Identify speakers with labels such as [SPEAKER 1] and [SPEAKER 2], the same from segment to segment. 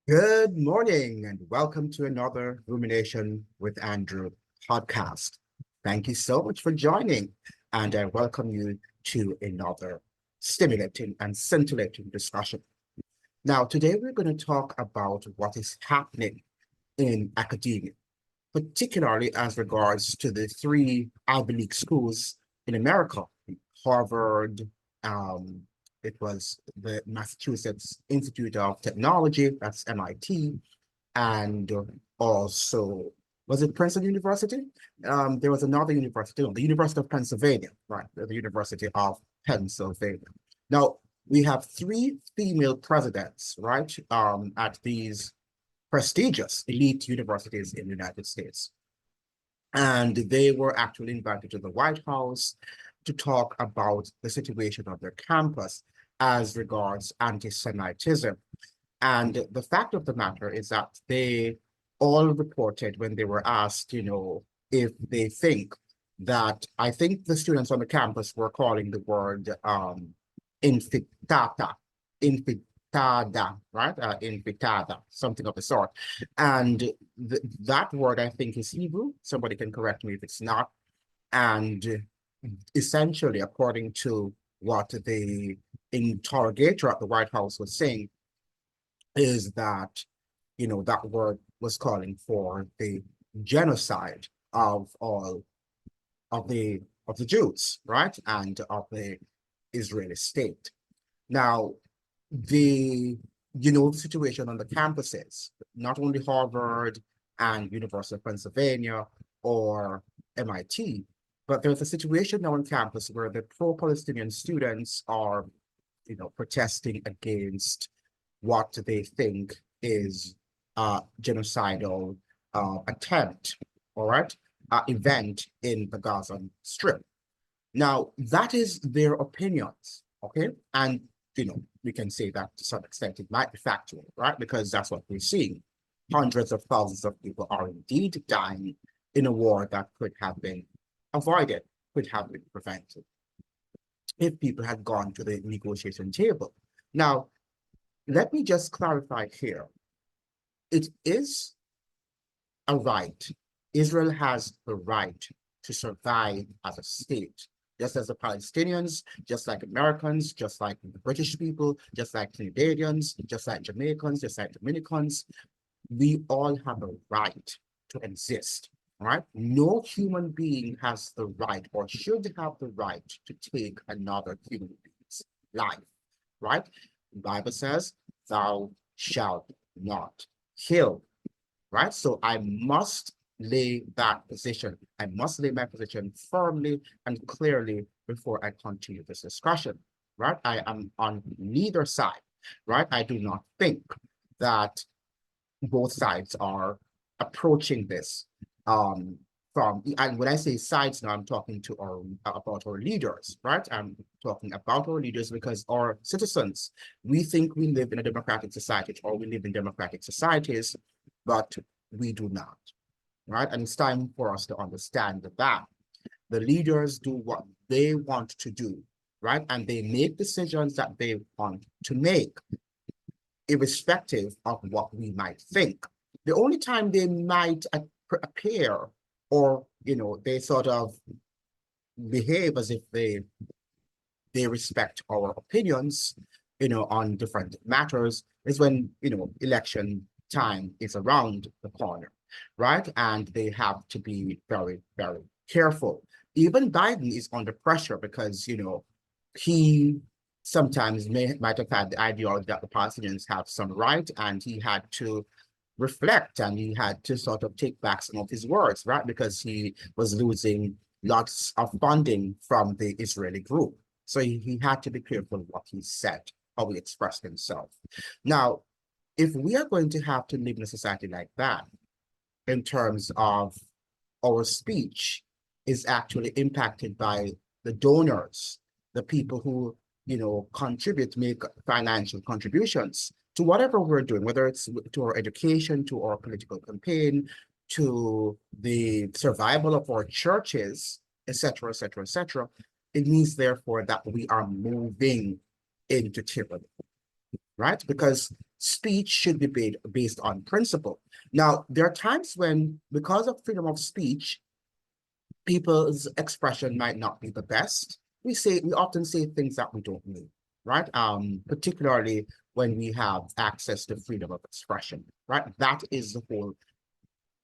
[SPEAKER 1] Good morning and welcome to another Rumination with Andrew podcast. Thank you so much for joining, and I welcome you to another stimulating and scintillating discussion. Now, today we're going to talk about what is happening in academia, particularly as regards to the three Ivy League schools in America: Harvard, um, it was the Massachusetts Institute of Technology, that's MIT, and also, was it Princeton University? There was another university, the University of Pennsylvania, right? The University of Pennsylvania. Now, we have three female presidents, right, at these prestigious elite universities in the United States. And they were actually invited to the White House to talk about the situation of their campus as regards anti-Semitism. And the fact of the matter is that they all reported when they were asked, if they think that, I think the students on the campus were calling the word infectata, infectada, right? Infectada, something of the sort. And that word, I think, is Hebrew. Somebody can correct me if it's not. And essentially, according to what the interrogator at the White House was saying, is that, that word was calling for the genocide of all of the Jews, right? And of the Israeli state. Now, the situation on the campuses, not only Harvard and University of Pennsylvania or MIT, but there's a situation now on campus where the pro-Palestinian students are, protesting against what they think is a genocidal attempt, all right, event in the Gaza Strip. Now, that is their opinions, okay? And, we can say that to some extent it might be factual, right? Because that's what we're seeing. Hundreds of thousands of people are indeed dying in a war that could have been avoided, could have been prevented if people had gone to the negotiation table. Now, let me just clarify here. It is a right. Israel has the right to survive as a state, just as the Palestinians, just like Americans, just like the British people, just like Canadians, just like Jamaicans, just like Dominicans. We all have a right to exist, right? No human being has the right or should have the right to take another human being's life, right? The Bible says, thou shalt not kill, right? So I must lay that position. I must lay my position firmly and clearly before I continue this discussion, right? I am on neither side, right? I do not think that both sides are approaching this and when I say sides now, I'm talking to about our leaders, right? I'm talking about our leaders because our citizens, we think we live in a democratic society or we live in democratic societies, but we do not, right? And it's time for us to understand that the leaders do what they want to do, right? And they make decisions that they want to make, irrespective of what we might think. The only time they might appear or, they sort of behave as if they respect our opinions, on different matters is when, election time is around the corner, right? And they have to be very, very careful. Even Biden is under pressure because, he sometimes might have had the ideology that the Palestinians have some right, and he had to reflect and he had to sort of take back some of his words, right? Because he was losing lots of funding from the Israeli group. So he had to be careful what he said, how he expressed himself. Now, if we are going to have to live in a society like that, in terms of our speech is actually impacted by the donors, the people who, contribute, make financial contributions to whatever we're doing, whether it's to our education, to our political campaign, to the survival of our churches, etc., etc., etc. It means, therefore, that we are moving into tyranny, right? Because speech should be based on principle. Now, there are times when, because of freedom of speech, people's expression might not be the best. We often say things that we don't mean, right? Particularly when we have access to freedom of expression, right? That is the whole,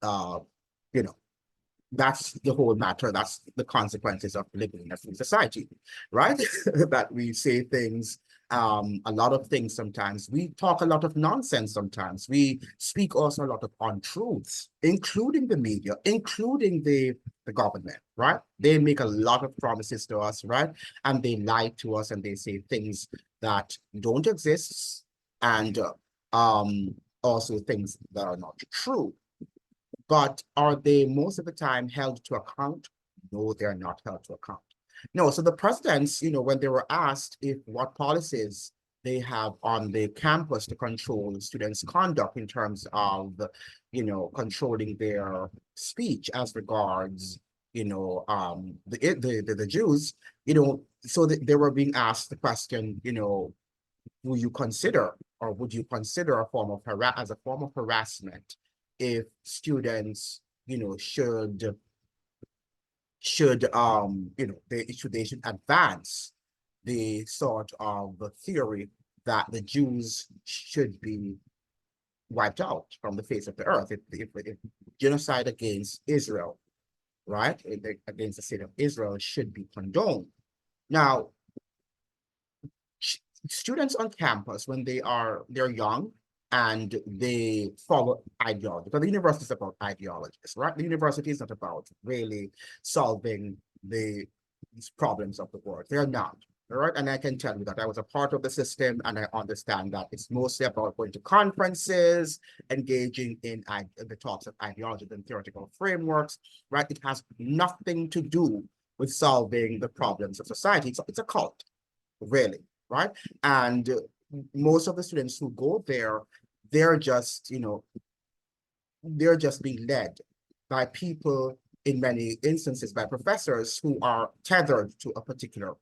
[SPEAKER 1] uh, you know, that's the whole matter. That's the consequences of living in a free society, right? That we say things, a lot of things sometimes. We talk a lot of nonsense sometimes. We speak also a lot of untruths, including the media, including the government, right? They make a lot of promises to us, right? And they lie to us and they say things that don't exist and also things that are not true. But are they most of the time held to account? No, they're not held to account. No, so the presidents, when they were asked if what policies they have on the campus to control students' conduct in terms of, controlling their speech as regards, the Jews, so they were being asked the question, will you consider or would you consider a form of as a form of harassment if students, they should advance the sort of theory that the Jews should be wiped out from the face of the earth if genocide against Israel, right, against the state of Israel should be condoned. Now, students on campus, when they're young and they follow ideology, because the university is about ideologies, right? The university is not about really solving these problems of the world. They're not. All right. And I can tell you that I was a part of the system and I understand that it's mostly about going to conferences, engaging in the talks of ideology and theoretical frameworks, right? It has nothing to do with solving the problems of society. It's a cult, really, right? And most of the students who go there, they're just, they're just being led by people, in many instances by professors who are tethered to a particular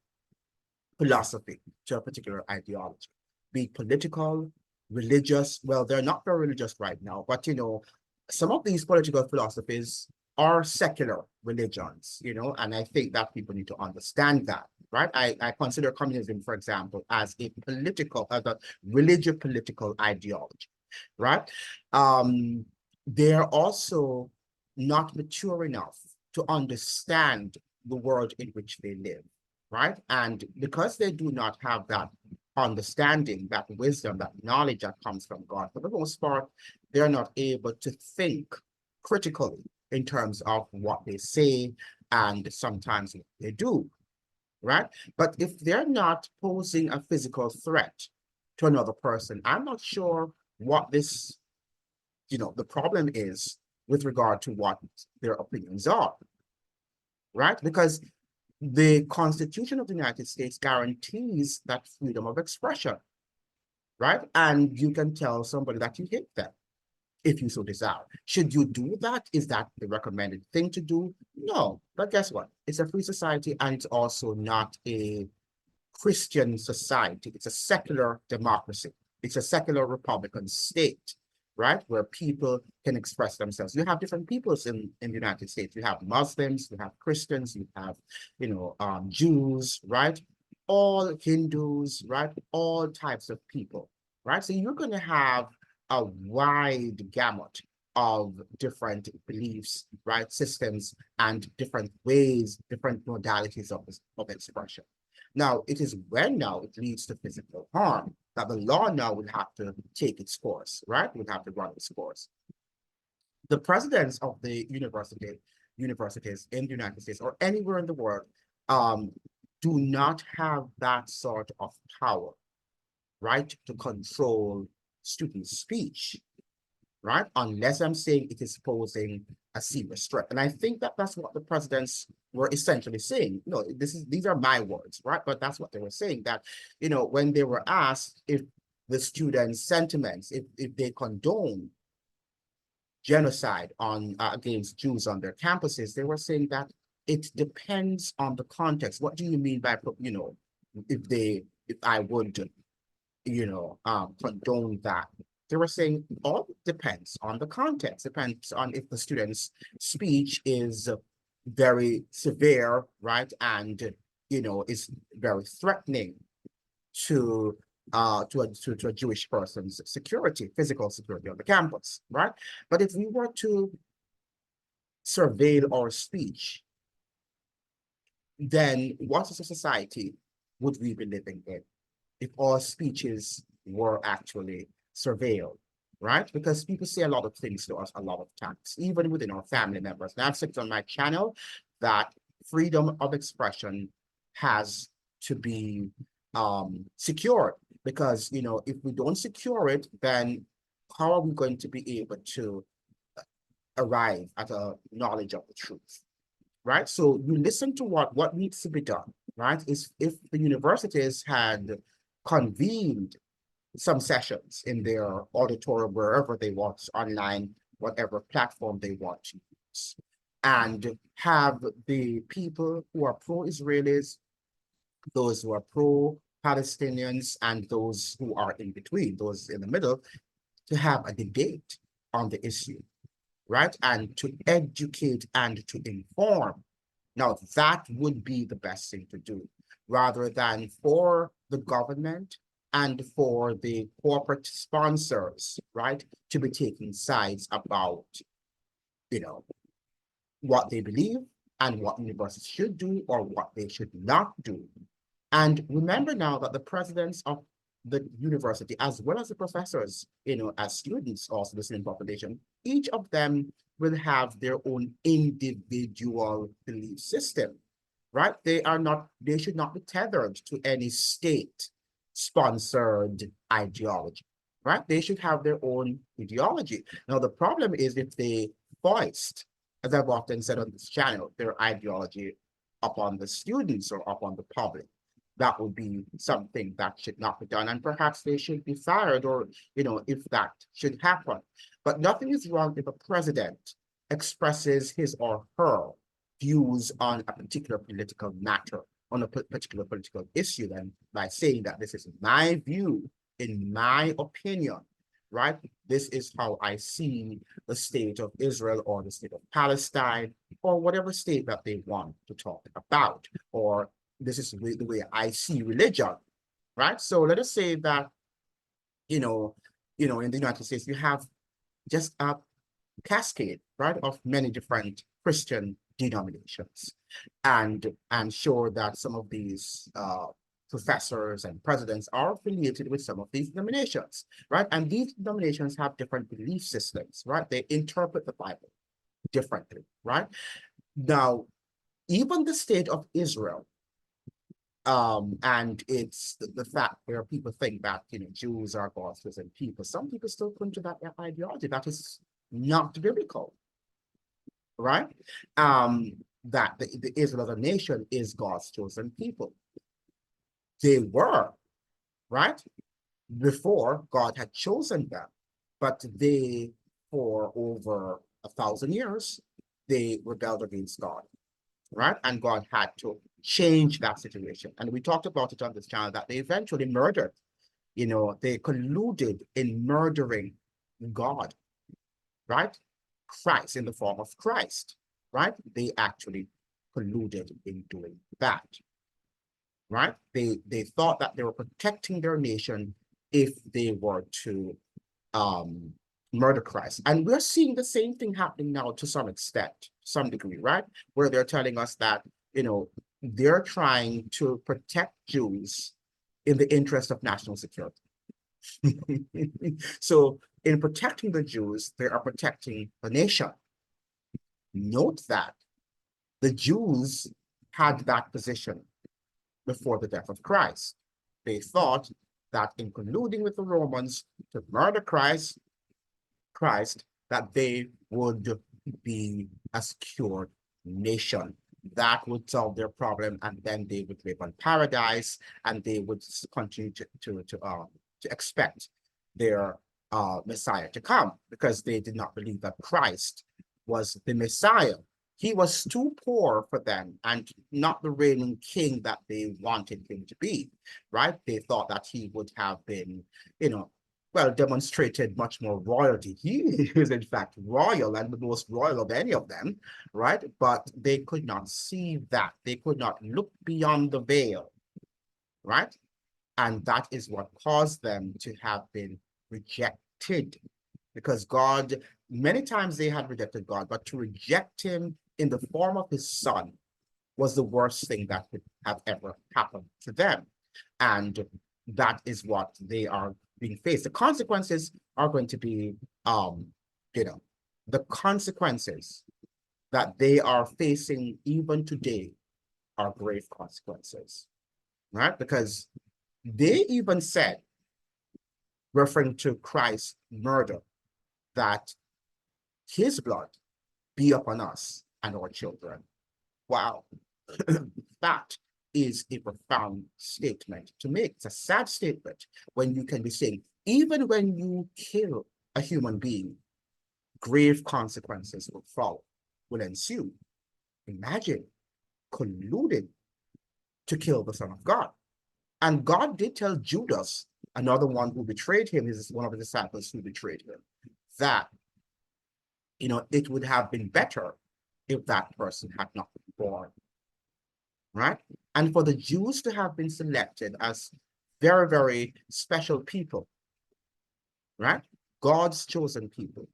[SPEAKER 1] philosophy, to a particular ideology, be it political, religious. Well, they're not very religious right now, but some of these political philosophies are secular religions, and I think that people need to understand that, right? I consider communism, for example, as a religious political ideology, right? They're also not mature enough to understand the world in which they live, right? And because they do not have that understanding, that wisdom, that knowledge that comes from God, for the most part, they're not able to think critically in terms of what they say and sometimes what they do, right? But if they're not posing a physical threat to another person, I'm not sure what the problem is with regard to what their opinions are, right? Because the Constitution of the United States guarantees that freedom of expression, right? And you can tell somebody that you hate them if you so desire. Should you do that? Is that the recommended thing to do? No, but guess what? It's a free society and it's also not a Christian society. It's a secular democracy. It's a secular Republican state, right? Where people can express themselves. You have different peoples in the United States. You have Muslims, you have Christians, you have, Jews, right? All Hindus, right? All types of people, right? So you're going to have a wide gamut of different beliefs, right? Systems and different ways, different modalities of expression. Now, it is when now it leads to physical harm that the law now will have to take its course, right? Will have to run its course. The presidents of the universities in the United States or anywhere in the world um, do not have that sort of power, right, to control student speech, right? Unless I'm saying it is posing a serious threat. And I think that that's what the presidents were essentially saying. These are my words, right? But that's what they were saying, that, when they were asked if the students' sentiments, if they condone genocide against Jews on their campuses, they were saying that it depends on the context. What do you mean by, if I would condone that. They were saying all depends on the context, depends on if the student's speech is very severe, right? And, is very threatening to to a Jewish person's security, physical security on the campus, right? But if we were to surveil our speech, then what is a society would we be living in if all speeches were actually surveilled, right? Because people say a lot of things to us a lot of times, even within our family members. And I've said on my channel that freedom of expression has to be secured, because if we don't secure it, then how are we going to be able to arrive at a knowledge of the truth, right? So you listen to what needs to be done, right? Is if the universities had convened some sessions in their auditorium, wherever they want, online, whatever platform they want to use, and have the people who are pro-Israelis, those who are pro-Palestinians, and those who are in between, those in the middle, to have a debate on the issue, right? And to educate and to inform. Now, that would be the best thing to do, rather than for the government and for the corporate sponsors, right, to be taking sides about, what they believe and what universities should do or what they should not do. And remember now that the presidents of the university, as well as the professors, as students, also the student population, each of them will have their own individual belief system, right? They should not be tethered to any state-sponsored ideology, right? They should have their own ideology. Now, the problem is if they foist, as I've often said on this channel, their ideology upon the students or upon the public, that would be something that should not be done. And perhaps they should be fired, or, if that should happen. But nothing is wrong if a president expresses his or her views on a particular political matter, on a particular political issue, then by saying that this is my view, in my opinion, right? This is how I see the state of Israel or the state of Palestine or whatever state that they want to talk about, or this is the way I see religion, right? So let us say that, in the United States, you have just a cascade, right, of many different Christian denominations. And I'm sure that some of these professors and presidents are affiliated with some of these denominations, right? And these denominations have different belief systems, right? They interpret the Bible differently, right? Now, even the state of Israel, and it's the fact where people think that, Jews are God's chosen people. Some people still cling to that ideology. That is not biblical, right? That the Israel as a nation is God's chosen people. They were, right, before God had chosen them, but they, for over 1,000 years, they rebelled against God, right? And God had to change that situation. And we talked about it on this channel that they eventually murdered, they colluded in murdering God, right? Christ, in the form of Christ, right? They actually colluded in doing that, right? They thought that they were protecting their nation if they were to murder Christ. And we're seeing the same thing happening now to some extent, some degree, right? Where they're telling us that, they're trying to protect Jews in the interest of national security. So in protecting the Jews, they are protecting the nation. Note that the Jews had that position before the death of Christ. They thought that in colluding with the Romans to murder Christ, that they would be a secured nation. That would solve their problem, and then they would live on paradise, and they would continue to expect their Messiah to come, because they did not believe that Christ was the Messiah. He was too poor for them and not the reigning king that they wanted him to be, right? They thought that he would have been, well, demonstrated much more royalty. He is, in fact, royal and the most royal of any of them, right? But they could not see that. They could not look beyond the veil, right? And that is what caused them to have been rejected because God, many times they had rejected God, but to reject him in the form of his son was the worst thing that could have ever happened to them. And that is what they are being faced. The consequences are going to be, the consequences that they are facing even today are grave consequences, right? Because they even said, referring to Christ's murder, that his blood be upon us and our children. Wow. That is a profound statement to make. It's a sad statement when you can be saying, even when you kill a human being, grave consequences will follow, will ensue. Imagine colluding to kill the Son of God. And God did tell Judas, another one who betrayed him, is one of the disciples who betrayed him, that it would have been better if that person had not been born, right? And for the Jews to have been selected as very, very special people, right? God's chosen people,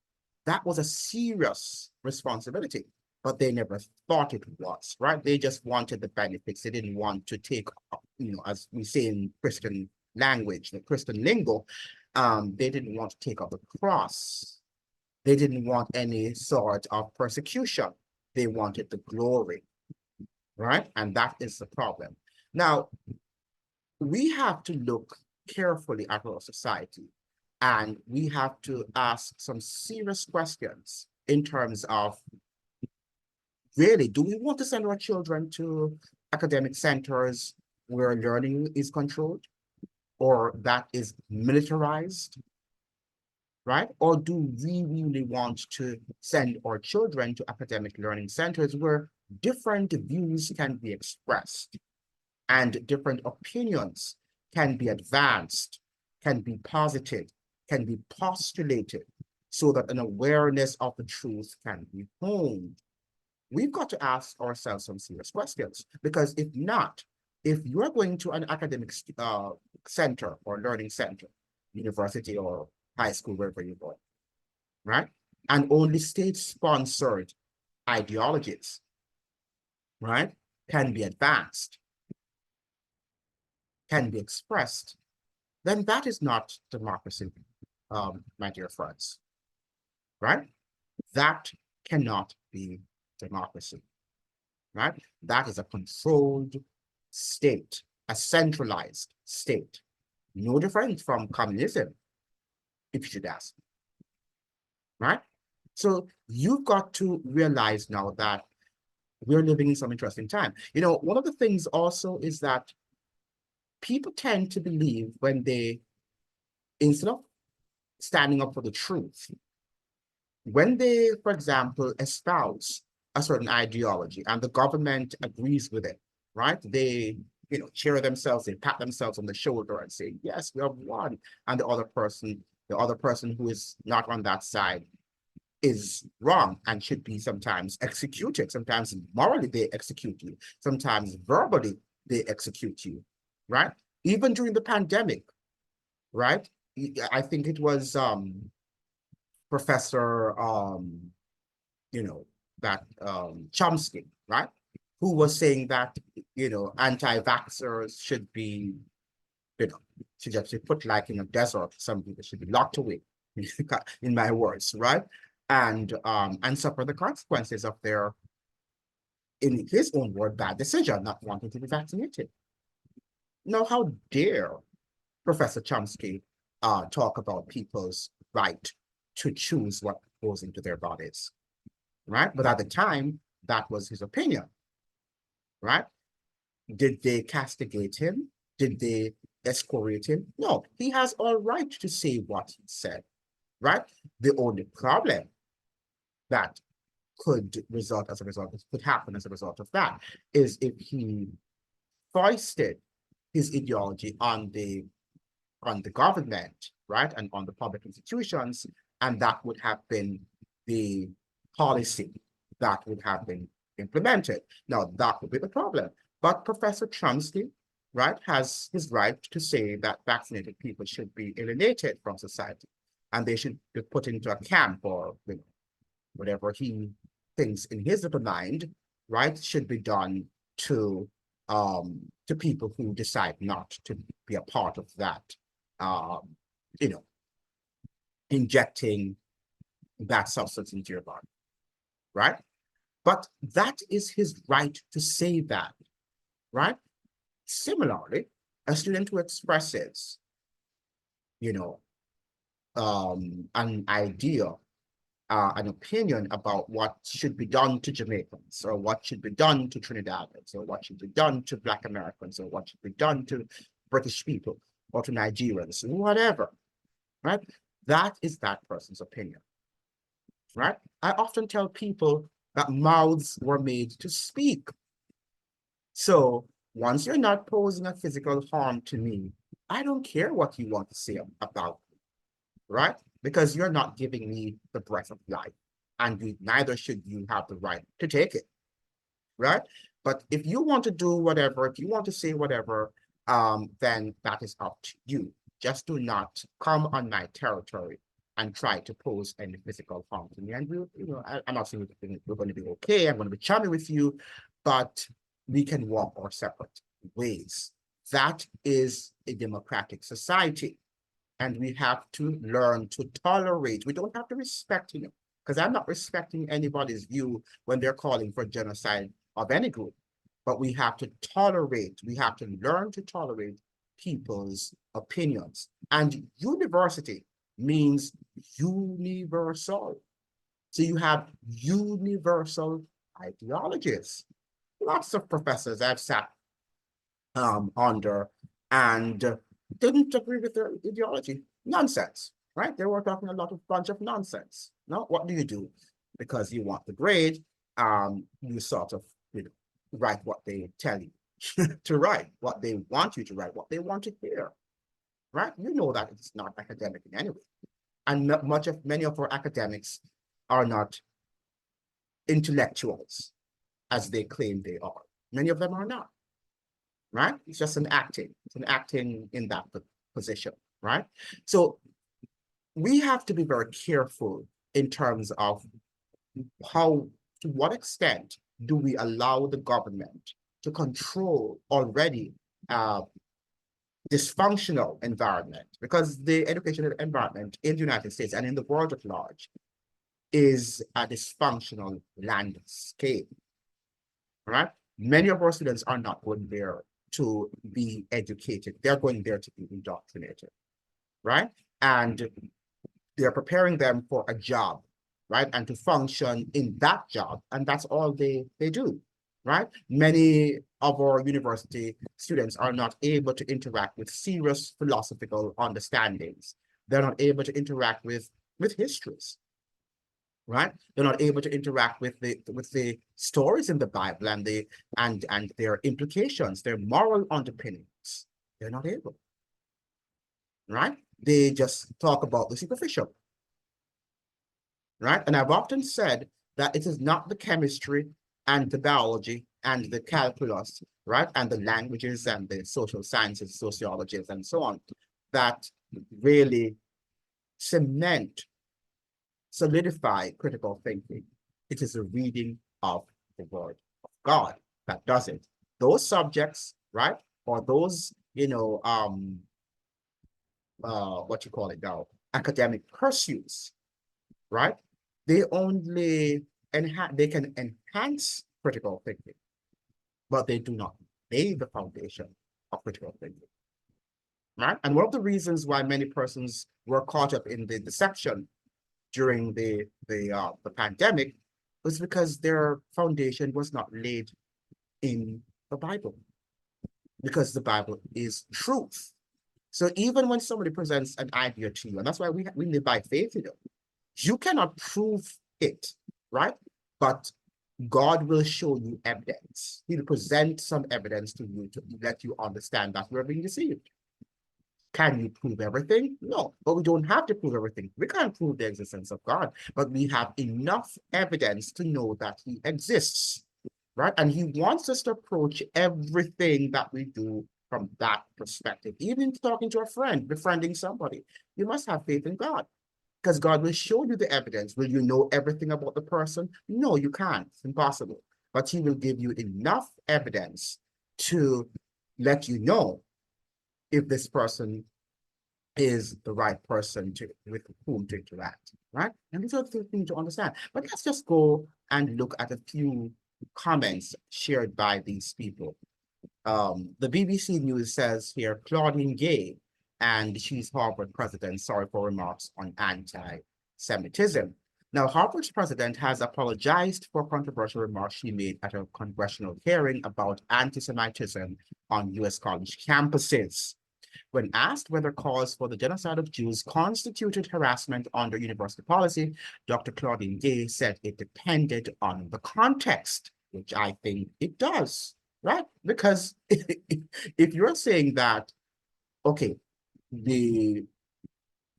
[SPEAKER 1] that was a serious responsibility, but they never thought it was, right? They just wanted the benefits. They didn't want to take, as we say in Christian language, the Christian lingo, they didn't want to take up the cross. They didn't want any sort of persecution. They wanted the glory, right? And that is the problem. Now, we have to look carefully at our society, and we have to ask some serious questions in terms of, really, do we want to send our children to academic centers where learning is controlled or that is militarized, right? Or do we really want to send our children to academic learning centers where different views can be expressed and different opinions can be advanced, can be posited, can be postulated, so that an awareness of the truth can be honed? We've got to ask ourselves some serious questions, because if not, if you're going to an academic center or learning center, university or high school, wherever you're going, right? And only state-sponsored ideologies, right, can be advanced, can be expressed, then that is not democracy, my dear friends, right? That cannot be democracy, right? That is a controlled state, a centralized state, no different from communism, if you should ask, right? So you've got to realize now that we're living in some interesting time. One of the things also is that people tend to believe when they, instead of standing up for the truth, when they, for example, espouse a certain ideology and the government agrees with it, right? They, cheer themselves, they pat themselves on the shoulder and say, yes, we have won. And the other person who is not on that side is wrong and should be sometimes executed. Sometimes morally they execute you. Sometimes verbally they execute you, right? Even during the pandemic, right? I think it was Professor, Chomsky, right? Who was saying that, anti-vaxxers should be, should just be put like in a desert. Some people should be locked away, in my words, right? And suffer the consequences of their, in his own word, bad decision, not wanting to be vaccinated. Now, how dare Professor Chomsky talk about people's right to choose what goes into their bodies, right? But at the time, that was his opinion, right? Did they castigate him? Did they excoriate him? No, he has all right to say what he said, right? The only problem that could happen as a result of that, is if he foisted his ideology on the government, right, and on the public institutions, and that would have been the policy that would have been implemented. Now, that would be the problem. But Professor Chomsky, right, has his right to say that vaccinated people should be alienated from society, and they should be put into a camp, or whatever he thinks in his little mind, right, should be done to people who decide not to be a part of that, um, you know, injecting that substance into your body, right? But that is his right to say that, right? Similarly, a student who expresses, you know, an idea, an opinion about what should be done to Jamaicans, or what should be done to Trinidadians, or what should be done to Black Americans, or what should be done to British people, or to Nigerians, whatever, right? That is that person's opinion, right? I often tell people that mouths were made to speak. So once you're not posing a physical harm to me, I don't care what you want to say about me, right? Because you're not giving me the breath of life, and neither should you have the right to take it, right? But if you want to do whatever, if you want to say whatever, then that is up to you. Just do not come on my territory and try to pose any physical harm to me. And I'm not saying we're going to be okay. I'm going to be charming with you, but we can walk our separate ways. That is a democratic society. And we have to learn to tolerate. We don't have to respect, because I'm not respecting anybody's view when they're calling for genocide of any group. But we have to tolerate, we have to learn to tolerate people's opinions. And university means universal. So you have universal ideologies. Lots of professors I've sat under and didn't agree with their ideology. Nonsense, right? They were talking a bunch of nonsense. No, what do? Because you want the grade, you sort of, write what they tell you to write, what they want you to write, what they want to hear, right? You know that it's not academic in any way. And many of our academics are not intellectuals as they claim they are. Many of them are not, right? It's just an acting. It's an acting in that position, right? So we have to be very careful in terms of to what extent do we allow the government to control already dysfunctional environment, because the educational environment in the United States and in the world at large is a dysfunctional landscape, right? Many of our students are not going there to be educated. They're going there to be indoctrinated, right? And they're preparing them for a job, right? And to function in that job. And that's all they do, right? Many of our university students are not able to interact with serious philosophical understandings. They're not able to interact with histories, right? They're not able to interact with the stories in the Bible and their implications, their moral underpinnings. They're not able, right? They just talk about the superficial, right? And I've often said that it is not the chemistry and the biology and the calculus, right? And the languages and the social sciences, sociologies, and so on, that really solidify critical thinking. It is a reading of the word of God that does it. Those subjects, right? Or those, what you call it now, academic pursuits, right? They can enhance critical thinking, but they do not lay the foundation of critical thinking, right? And one of the reasons why many persons were caught up in the deception during the pandemic was because their foundation was not laid in the Bible, because the Bible is truth. So even when somebody presents an idea to you, and that's why we live by faith, you cannot prove it, right? but God will show you evidence. He'll present some evidence to you to let you understand that you're being deceived. Can you prove everything? No, but we don't have to prove everything. We can't prove the existence of God, but we have enough evidence to know that he exists, right? And he wants us to approach everything that we do from that perspective. Even talking to a friend, befriending somebody, you must have faith in God because God will show you the evidence. Will you know everything about the person? No, you can't. It's impossible. But he will give you enough evidence to let you know if this person is the right person to with whom to interact, right? And these are the things to understand. But let's just go and look at a few comments shared by these people. The BBC News says here, Claudine Gay, and she's Harvard president, sorry for remarks on anti-Semitism. Now, Harvard's president has apologized for controversial remarks she made at a congressional hearing about anti-Semitism on U.S. college campuses. When asked whether calls for the genocide of Jews constituted harassment under university policy, Dr. Claudine Gay said it depended on the context, which I think it does, right? Because if you're saying that, okay,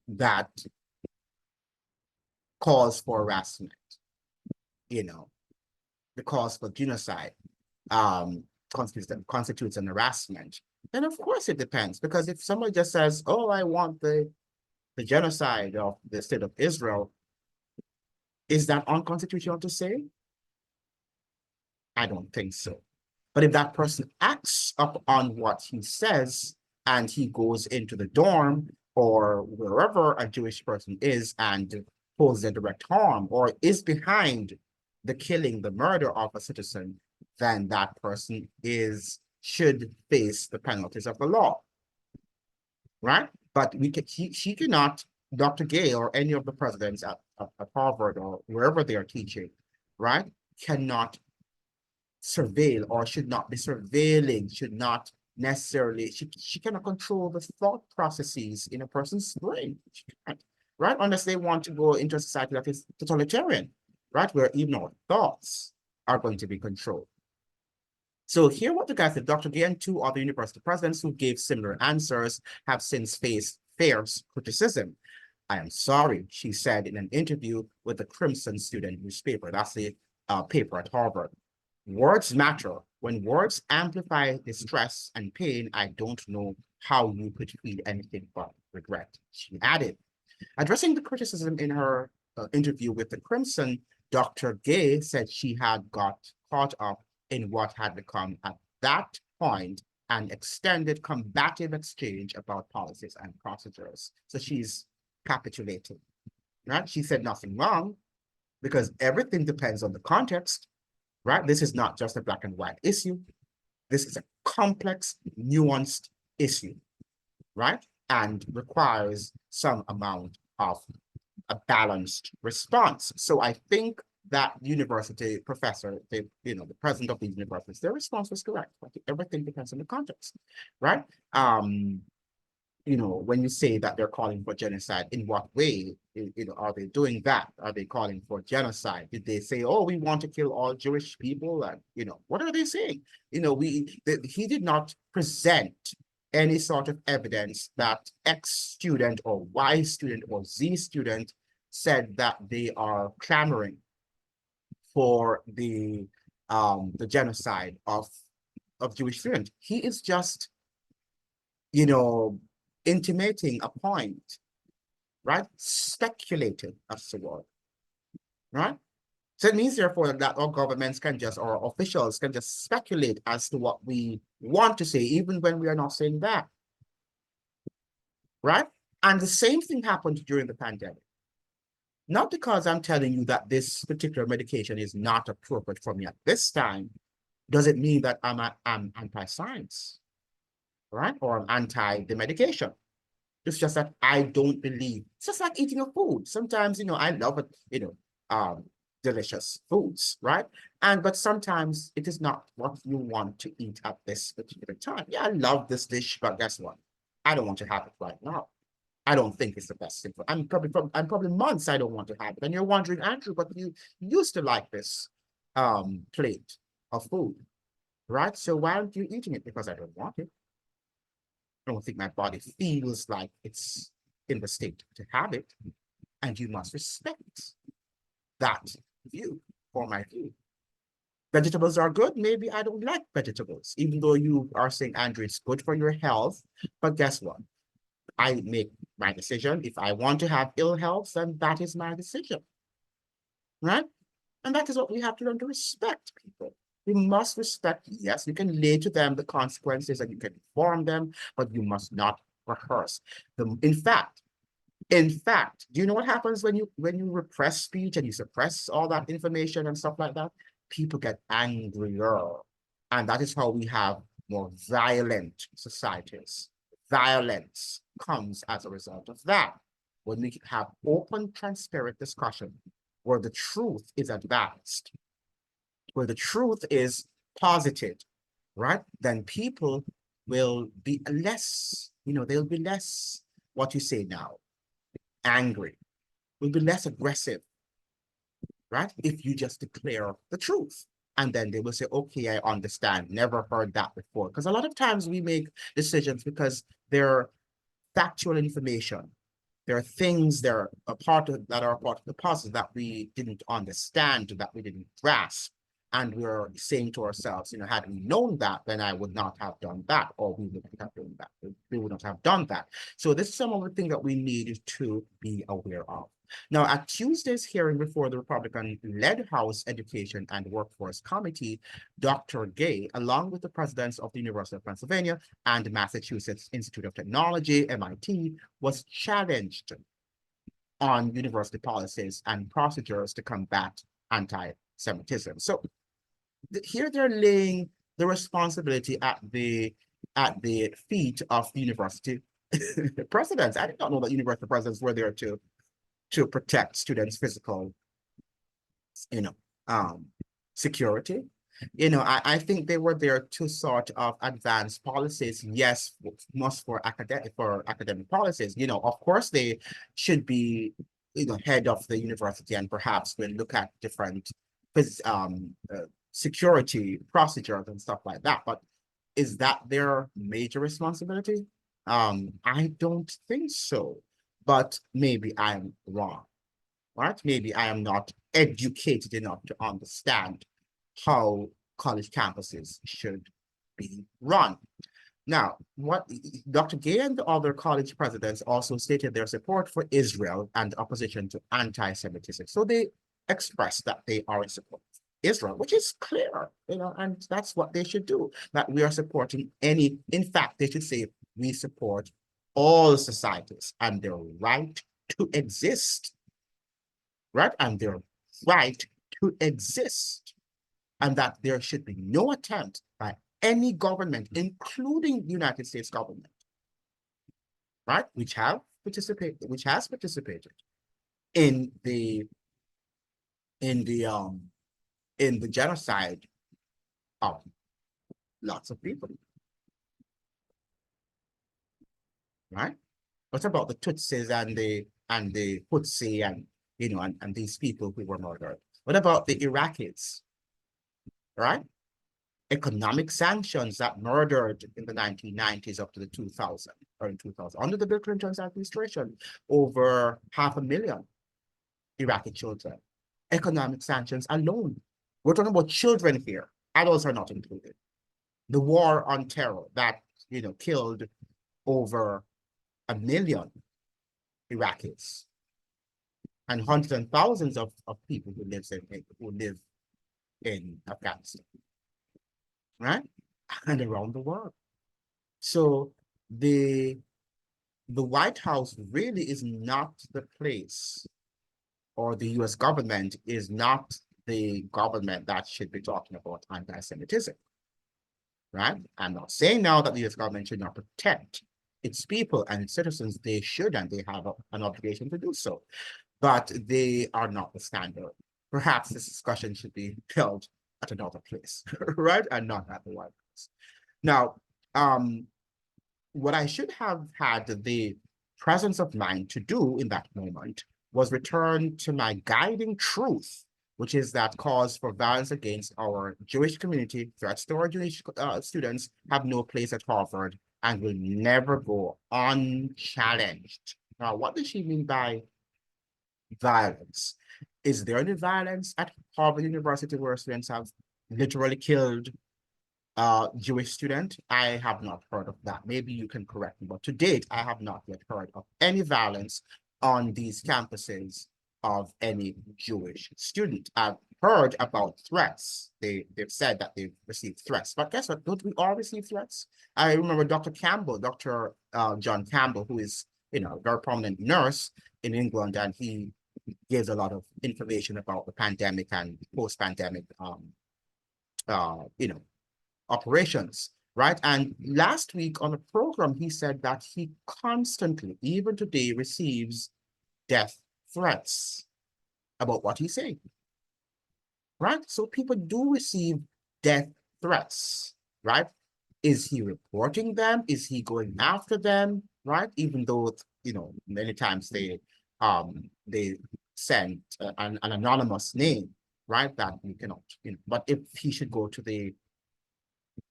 [SPEAKER 1] that cause for harassment, you know, the cause for genocide constitutes an harassment, then of course it depends. Because if somebody just says, oh, I want the genocide of the state of Israel, is that unconstitutional to say? I don't think so. But if that person acts up on what he says and he goes into the dorm or wherever a Jewish person is and poses a direct harm or is behind the killing, the murder of a citizen, then that person should face the penalties of the law, right? But she cannot, Dr. Gay or any of the presidents at Harvard or wherever they are teaching, right, cannot surveil or should not be surveilling, should not necessarily, she cannot control the thought processes in a person's brain. She can't, right? Unless they want to go into a society that is totalitarian, right? Where even our thoughts are going to be controlled. So here what the guy said, Dr. Gay and two other university presidents who gave similar answers have since faced fierce criticism. I am sorry, she said in an interview with the Crimson student newspaper. That's the paper at Harvard. Words matter. When words amplify distress and pain, I don't know how you could feel anything but regret, she added. Addressing the criticism in her interview with the Crimson, Dr. Gay said she had got caught up in what had become at that point an extended combative exchange about policies and procedures. So she's capitulating, right? She said nothing wrong because everything depends on the context, right? This is not just a black and white issue. This is a complex, nuanced issue, right? And requires some amount of a balanced response. So I think that university professor, the president of the university, their response was correct. Everything depends on the context, right? When you say that they're calling for genocide, in what way, are they doing that? Are they calling for genocide? Did they say, oh, we want to kill all Jewish people? And, what are they saying? He did not present any sort of evidence that X student or Y student or Z student said that they are clamoring for the genocide of Jewish students. He is just, intimating a point, right? Speculating, that's the word, right? So it means, therefore, that our governments can just, or officials can just speculate as to what we want to say, even when we are not saying that, right? And the same thing happened during the pandemic. Not because I'm telling you that this particular medication is not appropriate for me at this time, does it mean that I'm anti-science, right? Or I'm anti the medication. It's just that I don't believe. It's just like eating a food. Sometimes, I love it, delicious foods, right? But sometimes it is not what you want to eat at this particular time. Yeah, I love this dish, but guess what? I don't want to have it right now, I don't think it's the best thing. I'm probably months I don't want to have it. And you're wondering, Andrew, but you used to like this plate of food, right? So why aren't you eating it? Because I don't want it. I don't think my body feels like it's in the state to have it. And you must respect that view or my view. Vegetables are good. Maybe I don't like vegetables, even though you are saying, Andrew, it's good for your health. But guess what? I make my decision. If I want to have ill health, then that is my decision, right? And that is what we have to learn to respect people. We must respect, yes, you can lay to them the consequences and you can inform them, but you must not rehearse them. In fact, do you know what happens when you repress speech and you suppress all that information and stuff like that? People get angrier. And that is how we have more violent societies. Violence comes as a result of that. When we have open, transparent discussion where the truth is advanced, where the truth is posited, right? Then people will be less, they'll be less, what you say now, angry, will be less aggressive, right? If you just declare the truth. And then they will say, okay, I understand. Never heard that before. Because a lot of times we make decisions because they're factual information. There are things that are a part of the puzzle that we didn't understand, that we didn't grasp. And we're saying to ourselves, had we known that, then I would not have done that, or we would not have done that. We would not have done that. So this is some of the things that we need to be aware of. Now, at Tuesday's hearing before the Republican-led House Education and Workforce Committee, Dr. Gay, along with the presidents of the University of Pennsylvania and Massachusetts Institute of Technology, MIT, was challenged on university policies and procedures to combat anti-Semitism. So here they're laying the responsibility at the feet of the university presidents. I did not know that university presidents were there to protect students' physical, you know, security. I think they were there to sort of advance policies. Yes, must for academic policies. Of course they should be, head of the university and perhaps will look at different security procedures and stuff like that. But is that their major responsibility? I don't think so. But maybe I'm wrong, right? Maybe I am not educated enough to understand how college campuses should be run. Now, what Dr. Gay and the other college presidents also stated their support for Israel and opposition to anti-Semitism. So they expressed that they are in support of Israel, which is clear, and that's what they should do, that we are supporting in fact, they should say we support all societies and their right to exist, right? And their right to exist. And that there should be no attempt by any government, including the United States government, right, which has participated in the genocide of lots of people, right? What about the Tutsis and the Hutsi and these people who were murdered? What about the Iraqis, right? Economic sanctions that murdered in the 1990s up to the 2000 or in 2000 under the Bill Clinton's administration over 500,000 Iraqi children. Economic sanctions alone. We're talking about children here. Adults are not included. The war on terror that killed over 1 million Iraqis and hundreds and thousands of people who live in Afghanistan, right? And around the world. So the White House really is not the place, or the US government is not the government that should be talking about anti-Semitism, right? I'm not saying now that the US government should not protect its people and its citizens. They should, and they have an obligation to do so, but they are not the standard. Perhaps this discussion should be held at another place, right? And not at the White House. Now, what I should have had presence of mind to do in that moment was return to my guiding truth, which is that cause for violence against our Jewish community, threats to our Jewish students have no place at Harvard and will never go unchallenged. Now, what does she mean by violence? Is there any violence at Harvard University where students have literally killed Jewish student? I have not heard of that. Maybe you can correct me, but to date, I have not yet heard of any violence on these campuses of any Jewish student. I've heard about threats. They've said that they've received threats, but guess what? Don't we all receive threats? I remember Dr. Campbell, Dr. John Campbell, who is, a very prominent nurse in England, and he gives a lot of information about the pandemic and post-pandemic, operations, right? And last week on the program, he said that he constantly, even today, receives death threats about what he's saying, right? So people do receive death threats, right? Is he reporting them? Is he going after them, right? Even though, many times they send an anonymous name, right? That you cannot, but if he should go to the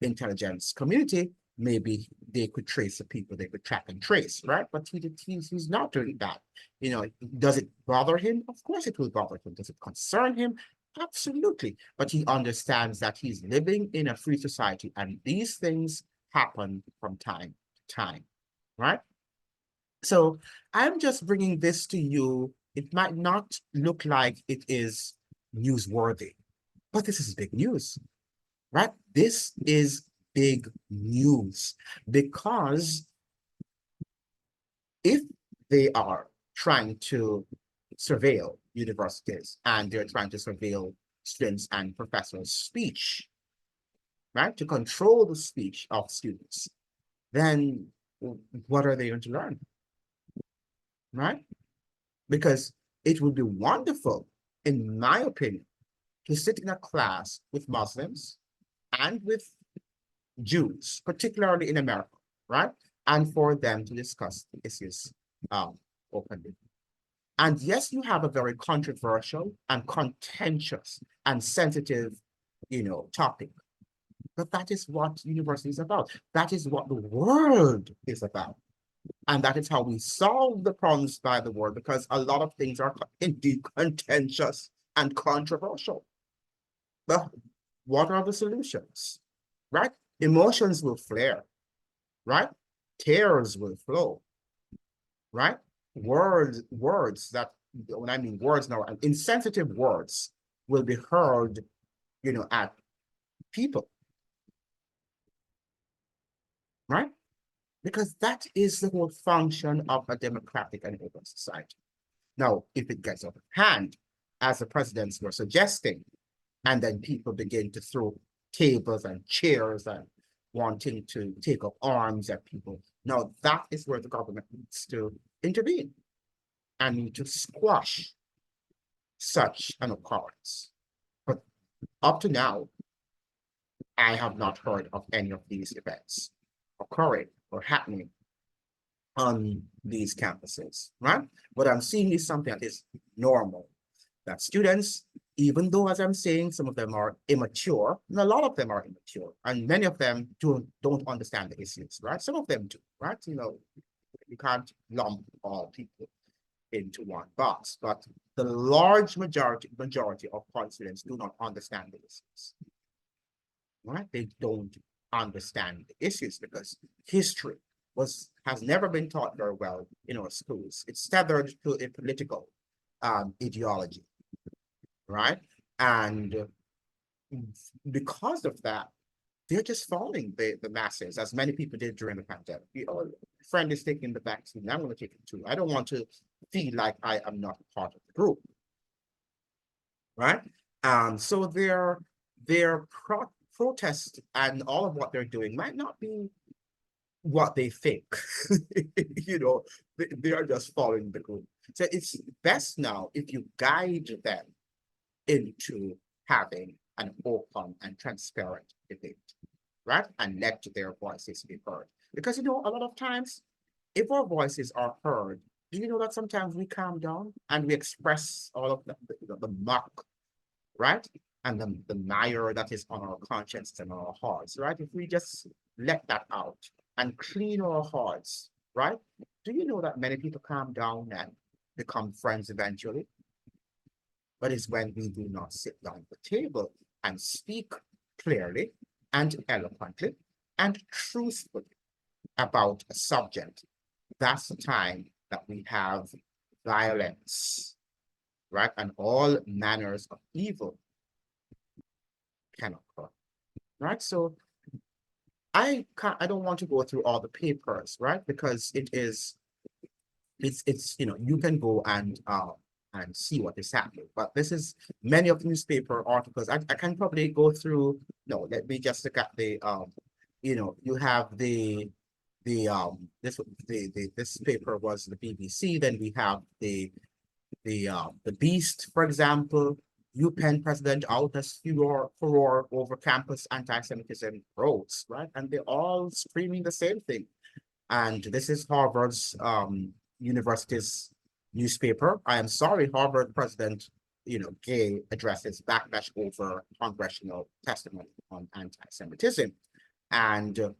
[SPEAKER 1] intelligence community, maybe they could trace the people, they could track and trace, right? But he's not doing that. Does it bother him? Of course it will bother him. Does it concern him? Absolutely. But he understands that he's living in a free society and these things happen from time to time, right? So I'm just bringing this to you. It might not look like it is newsworthy, but this is big news, right? This is big news because if they are trying to surveil universities and they're trying to surveil students and professors' speech, right, to control the speech of students, then what are they going to learn, right? Because it would be wonderful, in my opinion, to sit in a class with Muslims and with Jews, particularly in America, right? And for them to discuss the issues openly. And yes, you have a very controversial and contentious and sensitive, topic. But that is what university is about. That is what the world is about. And that is how we solve the problems by the world, because a lot of things are indeed contentious and controversial. But what are the solutions, right? Emotions will flare, right? Tears will flow, right? Words that, when I mean words now, insensitive words will be heard, at people, right? Because that is the whole function of a democratic and open society. Now, if it gets out of hand, as the presidents were suggesting, and then people begin to throw tables and chairs and wanting to take up arms at people. Now, that is where the government needs to intervene and need to squash such an occurrence. But up to now, I have not heard of any of these events occurring or happening on these campuses, right? What I'm seeing is something that is normal, that students, even though, as I'm saying, some of them are immature, and a lot of them are immature, and many of them don't understand the issues, right? Some of them do, right? You can't lump all people into one box, but the large majority of college students do not understand the issues, right? They don't understand the issues because history has never been taught very well in our schools. It's tethered to a political ideology, right? And because of that, they're just following the masses, as many people did during the pandemic. Friend is taking the vaccine, I'm going to take it too. I don't want to feel like I am not part of the group, right? So their protest and all of what they're doing might not be what they think. They are just following the group. So it's best now if you guide them into having an open and transparent debate, right? And let their voices be heard. Because, a lot of times if our voices are heard, do you know that sometimes we calm down and we express all of the muck, right? And the mire that is on our conscience and our hearts, right? If we just let that out and clean our hearts, right? Do you know that many people calm down and become friends eventually? But it's when we do not sit down at the table and speak clearly and eloquently and truthfully about a subject. That's the time that we have violence, right? And all manners of evil can occur, right? So I don't want to go through all the papers, right? Because it's you can go and see what is happening. But this is many of the newspaper articles. I can probably go through. No, let me just look at the you have this paper was the BBC. Then we have the Beast, for example. UPenn president out as furor over campus anti-Semitism roads, right? And they're all screaming the same thing. And this is Harvard's university's newspaper. I am sorry, Harvard president, Gay addresses backlash over congressional testimony on anti-Semitism. And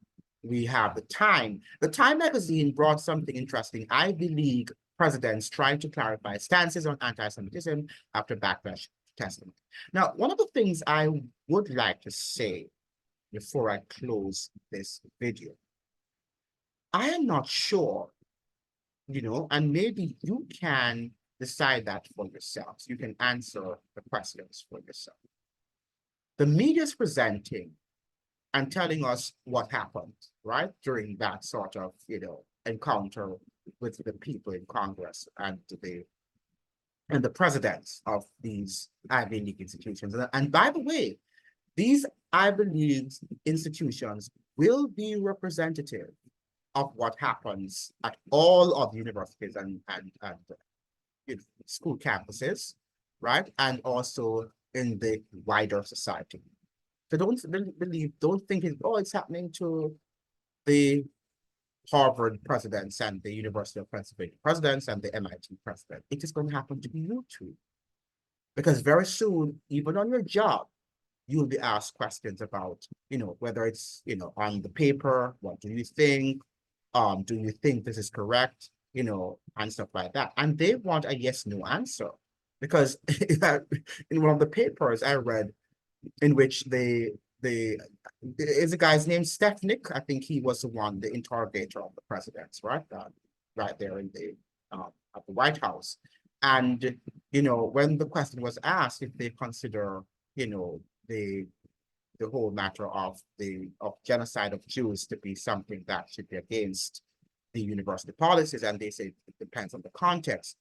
[SPEAKER 1] we have the Time. The Time magazine brought something interesting. Ivy League presidents trying to clarify stances on anti-Semitism after backlash testimony. Now, one of the things I would like to say before I close this video, I am not sure, and maybe you can decide that for yourselves. You can answer the questions for yourself. The media is presenting and telling us what happened, right, during that sort of, encounter with the people in Congress and the presidents of these Ivy League institutions. And by the way, these Ivy League institutions will be representative of what happens at all of the universities and school campuses, right? And also in the wider society. So don't think it's happening to the Harvard presidents and the University of Pennsylvania presidents and the MIT president. It is going to happen to you too. Because very soon, even on your job, you'll be asked questions about, whether it's, on the paper, what do you think? Do you think this is correct? And stuff like that. And they want a yes, no answer. Because in one of the papers I read, in which is a guy's name Stefnik. I think he was the interrogator of the presidents, right? Right there in at the White House. And when the question was asked if they consider, the whole matter of genocide of Jews to be something that should be against the university policies, and they say it depends on the context.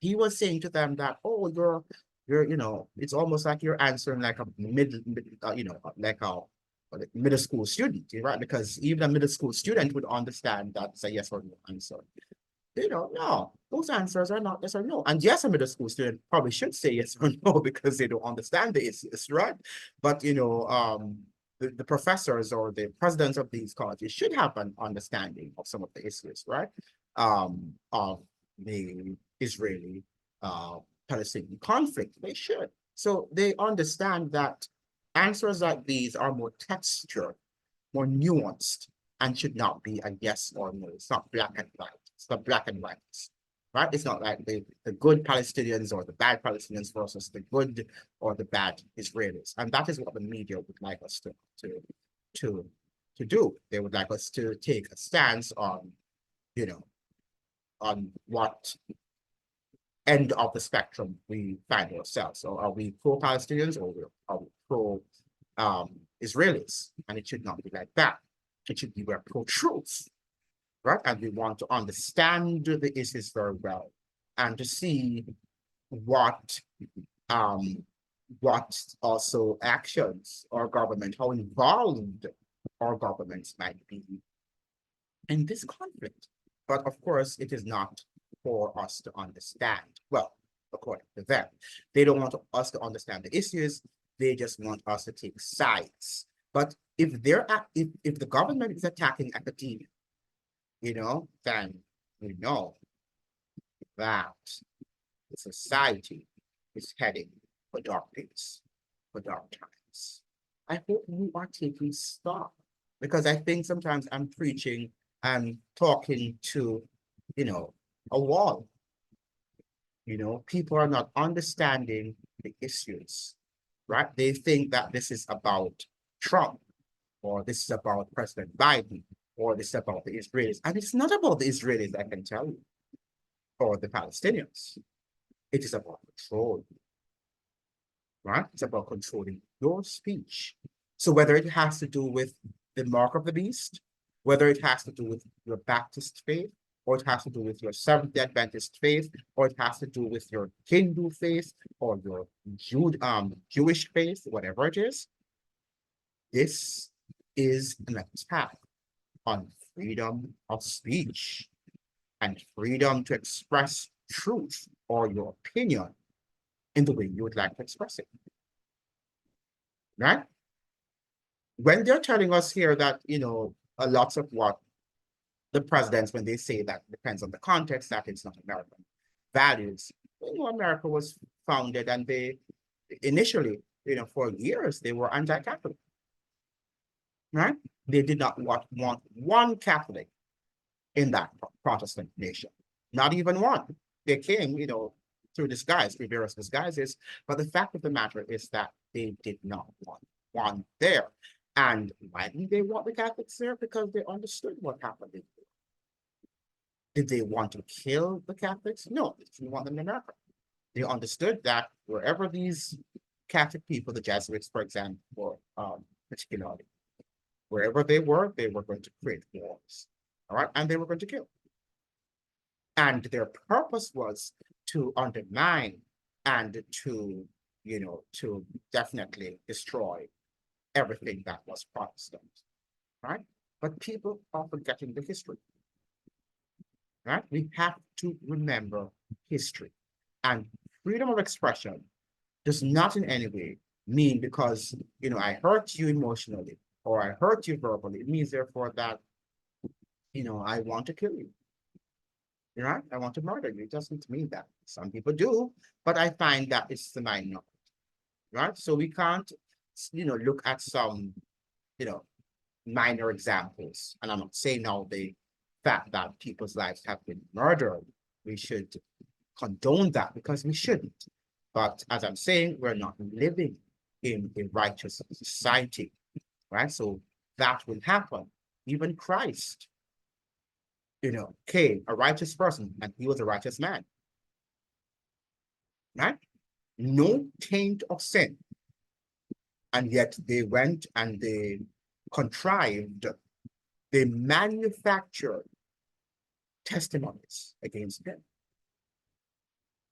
[SPEAKER 1] He was saying to them that, oh, it's almost like you're answering like a like a middle school student, right? Because even a middle school student would understand that's a yes or no answer. No, those answers are not yes or no. And yes, a middle school student probably should say yes or no because they don't understand the issues, right? But the professors or the presidents of these colleges should have an understanding of some of the issues, right? Of the Israeli Palestinian conflict. They should. So they understand that answers like these are more textured, more nuanced, and should not be a yes or no. It's not black and white. It's not black and white, right? It's not like the good Palestinians or the bad Palestinians versus the good or the bad Israelis. And that is what the media would like us to do. They would like us to take a stance on, on what end of the spectrum we find ourselves. So are we pro-Palestinians or are we pro-Israelis? And it should not be like that. It should be we're pro-truth, right? And we want to understand the issues very well and to see what also actions our government, how involved our governments might be in this conflict. But of course, it is not for us to understand. Well, according to them, they don't want us to understand the issues. They just want us to take sides. But if the government is attacking academia, then we know that the society is heading for dark days, for dark times. I hope you are taking stock because I think sometimes I'm preaching and talking to, a wall. People are not understanding the issues, right? They think that this is about Trump, or this is about President Biden, or this is about the Israelis. And it's not about the Israelis, I can tell you, or the Palestinians. It is about control, right? It's about controlling your speech. So whether it has to do with the mark of the beast, whether it has to do with your Baptist faith, or it has to do with your Seventh-day Adventist faith, or it has to do with your Hindu faith, or your Jewish faith, whatever it is, this is an attack on freedom of speech and freedom to express truth or your opinion in the way you would like to express it. Right? When they're telling us here that, a lot of what the presidents, when they say that depends on the context, that it's not American values. America was founded and they initially, for years, they were anti-Catholic. Right? They did not want one Catholic in that Protestant nation. Not even one. They came, through various disguises. But the fact of the matter is that they did not want one there. And why didn't they want the Catholics there? Because they understood what happened. Did they want to kill the Catholics? No, they didn't want them in America. They understood that wherever these Catholic people, the Jesuits, for example, particularly, wherever they were going to create wars. All right, and they were going to kill. And their purpose was to undermine and to definitely destroy everything that was Protestant, right? But people are forgetting the history, right? We have to remember history. And freedom of expression does not in any way mean because, I hurt you emotionally or I hurt you verbally. It means therefore that, I want to kill you. Right? I want to murder you. It doesn't mean that. Some people do, but I find that it's the minority. Right? So we can't, look at some, minor examples. And I'm not saying now the fact that people's lives have been murdered. We should condone that because we shouldn't. But as I'm saying, we're not living in a righteous society, right? So that will happen. Even Christ, came a righteous person and he was a righteous man, right? No taint of sin. And yet they went and they contrived, they manufactured testimonies against him,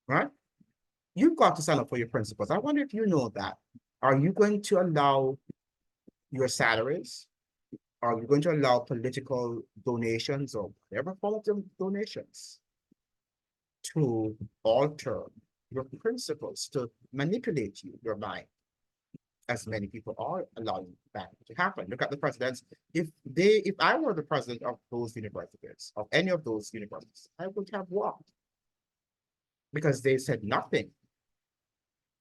[SPEAKER 1] right? You've got to stand up for your principles. I wonder if you know that. Are you going to allow your salaries? Are you going to allow political donations or whatever form of donations to alter your principles, to manipulate you, your mind, as many people are allowing that to happen? Look at the presidents. If I were the president of those universities, of any of those universities, I would have walked because they said nothing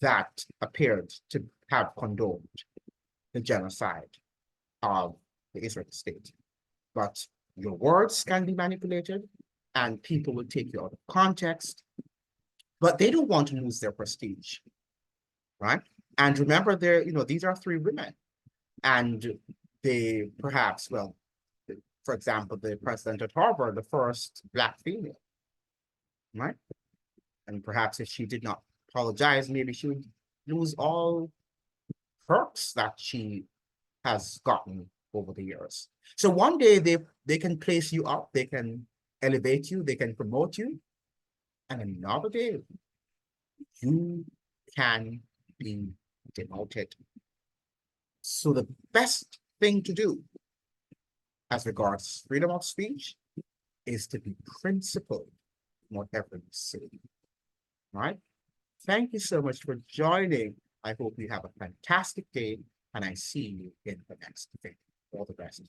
[SPEAKER 1] that appeared to have condoned the genocide of the Israeli state. But your words can be manipulated and people will take you out of context, but they don't want to lose their prestige, right? And remember, these are three women, and they perhaps, well, for example, the president at Harvard, the first Black female, right? And perhaps if she did not apologize, maybe she would lose all perks that she has gotten over the years. So one day they can place you up, they can elevate you, they can promote you, and another day you can be demoted. So the best thing to do as regards freedom of speech is to be principled in whatever you say, right? Thank you so much for joining. I hope you have a fantastic day, and I see you in the next video. All the best.